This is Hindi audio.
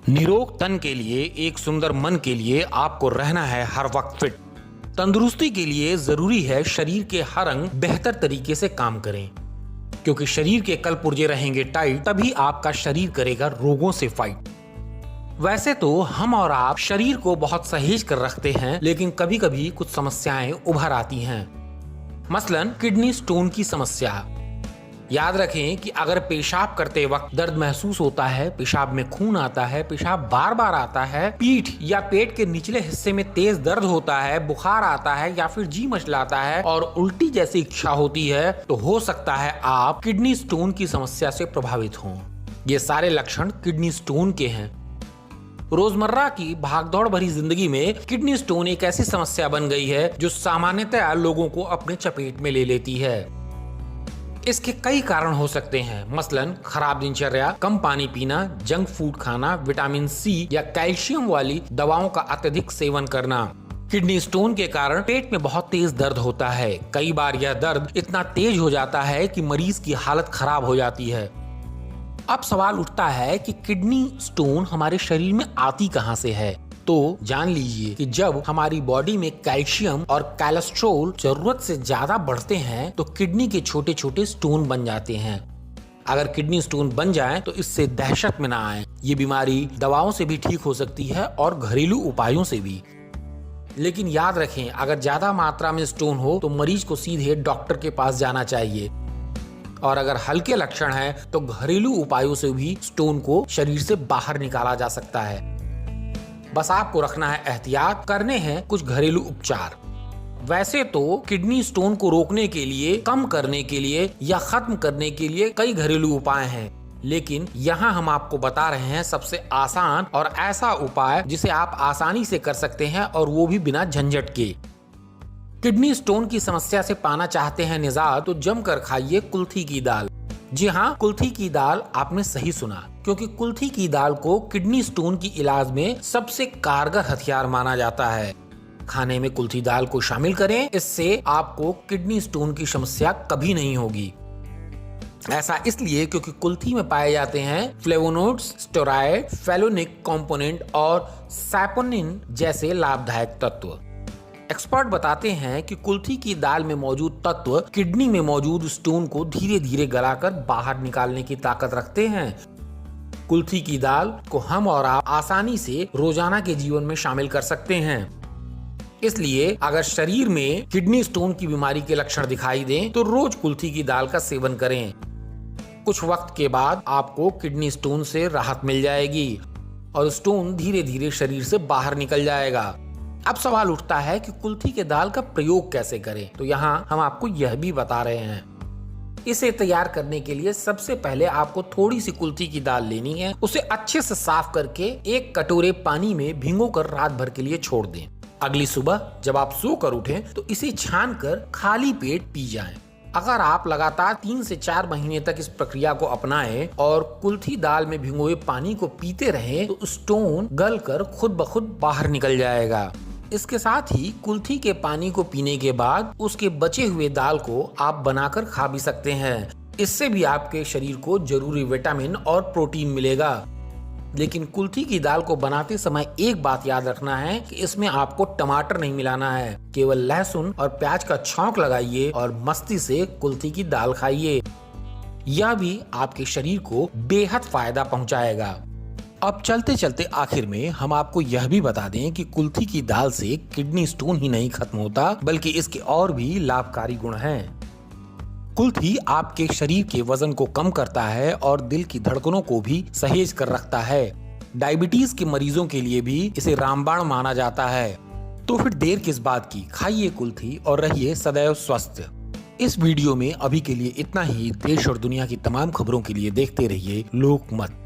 निरोग तन के लिए, एक सुंदर मन के लिए आपको रहना है हर वक्त फिट। तंदुरुस्ती के लिए जरूरी है शरीर के हर अंग बेहतर तरीके से काम करें, क्योंकि शरीर के कल पुर्जे रहेंगे टाइट, तभी आपका शरीर करेगा रोगों से फाइट। वैसे तो हम और आप शरीर को बहुत सहेज कर रखते हैं, लेकिन कभी कभी कुछ समस्याएं उभर आती हैं। मसलन किडनी स्टोन की समस्या। याद रखें कि अगर पेशाब करते वक्त दर्द महसूस होता है, पेशाब में खून आता है, पेशाब बार बार आता है, पीठ या पेट के निचले हिस्से में तेज दर्द होता है, बुखार आता है या फिर जी मचलाता है और उल्टी जैसी इच्छा होती है, तो हो सकता है आप किडनी स्टोन की समस्या से प्रभावित हों। ये सारे लक्षण किडनी स्टोन के हैं। रोजमर्रा की भागदौड़ भरी जिंदगी में किडनी स्टोन एक ऐसी समस्या बन गई है जो सामान्यतः लोगों को अपने चपेट में ले लेती है। इसके कई कारण हो सकते हैं, मसलन खराब दिनचर्या, कम पानी पीना, जंक फूड खाना, विटामिन सी या कैल्शियम वाली दवाओं का अत्यधिक सेवन करना। किडनी स्टोन के कारण पेट में बहुत तेज दर्द होता है। कई बार यह दर्द इतना तेज हो जाता है कि मरीज की हालत खराब हो जाती है। अब सवाल उठता है कि किडनी स्टोन हमारे शरीर में आती कहां से है। तो जान लीजिए कि जब हमारी बॉडी में कैल्शियम और कोलेस्ट्रॉल जरूरत से ज्यादा बढ़ते हैं तो किडनी के छोटे छोटे स्टोन बन जाते हैं। अगर किडनी स्टोन बन जाए तो इससे दहशत में ना आए। ये बीमारी दवाओं से भी ठीक हो सकती है और घरेलू उपायों से भी। लेकिन याद रखें, अगर ज्यादा मात्रा में स्टोन हो तो मरीज को सीधे डॉक्टर के पास जाना चाहिए, और अगर हल्के लक्षण हैं तो घरेलू उपायों से भी स्टोन को शरीर से बाहर निकाला जा सकता है। बस आपको रखना है एहतियात, करने हैं कुछ घरेलू उपचार। वैसे तो किडनी स्टोन को रोकने के लिए, कम करने के लिए या खत्म करने के लिए कई घरेलू उपाय हैं, लेकिन यहाँ हम आपको बता रहे हैं सबसे आसान और ऐसा उपाय जिसे आप आसानी से कर सकते हैं, और वो भी बिना झंझट के। किडनी स्टोन की समस्या से पाना चाहते हैं निजात, तो जमकर खाइए कुल्थी की दाल। जी हाँ, कुल्थी की दाल, आपने सही सुना, क्योंकि कुल्थी की दाल को किडनी स्टोन की इलाज में सबसे कारगर हथियार माना जाता है। खाने में कुल्थी दाल को शामिल करें, इससे आपको किडनी स्टोन की समस्या कभी नहीं होगी। ऐसा इसलिए क्योंकि कुल्थी में पाए जाते हैं फ्लेवोनोइड्स, स्टेरॉइड, फेलोनिक कंपोनेंट और सैपोनिन जैसे लाभदायक तत्व। एक्सपर्ट बताते हैं कि कुल्थी की दाल में मौजूद तत्व किडनी में मौजूद स्टोन को धीरे धीरे गलाकर बाहर निकालने की ताकत रखते हैं। कुल्थी की दाल को हम और आप आसानी से रोजाना के जीवन में शामिल कर सकते हैं। इसलिए अगर शरीर में किडनी स्टोन की बीमारी के लक्षण दिखाई दें तो रोज कुल्थी की दाल का सेवन करें। कुछ वक्त के बाद आपको किडनी स्टोन से राहत मिल जाएगी और स्टोन धीरे धीरे शरीर से बाहर निकल जाएगा। अब सवाल उठता है कि कुल्थी के दाल का प्रयोग कैसे करें, तो यहाँ हम आपको यह भी बता रहे हैं। इसे तैयार करने के लिए सबसे पहले आपको थोड़ी सी कुल्थी की दाल लेनी है। उसे अच्छे से साफ करके एक कटोरे पानी में भिगोकर रात भर के लिए छोड़ दें। अगली सुबह जब आप सोकर उठें तो इसे छान कर खाली पेट पी जाएं। अगर आप लगातार 3 से 4 महीने तक इस प्रक्रिया को अपनाएं और कुल्थी दाल में भिगोए पानी को पीते रहें तो स्टोन गलकर खुद ब खुद बाहर निकल जाएगा। इसके साथ ही कुल्थी के पानी को पीने के बाद उसके बचे हुए दाल को आप बनाकर खा भी सकते हैं। इससे भी आपके शरीर को जरूरी विटामिन और प्रोटीन मिलेगा। लेकिन कुल्थी की दाल को बनाते समय एक बात याद रखना है कि इसमें आपको टमाटर नहीं मिलाना है। केवल लहसुन और प्याज का छौंक लगाइए और मस्ती से कुल्थी की दाल खाइए। यह भी आपके शरीर को बेहद फायदा पहुंचाएगा। अब चलते चलते आखिर में हम आपको यह भी बता दें कि कुल्थी की दाल से किडनी स्टोन ही नहीं खत्म होता, बल्कि इसके और भी लाभकारी गुण हैं। कुल्थी आपके शरीर के वजन को कम करता है और दिल की धड़कनों को भी सहेज कर रखता है। डायबिटीज के मरीजों के लिए भी इसे रामबाण माना जाता है। तो फिर देर किस बात की, खाइए कुल्थी और रहिए सदैव स्वस्थ। इस वीडियो में अभी के लिए इतना ही। देश और दुनिया की तमाम खबरों के लिए देखते रहिए लोकमत।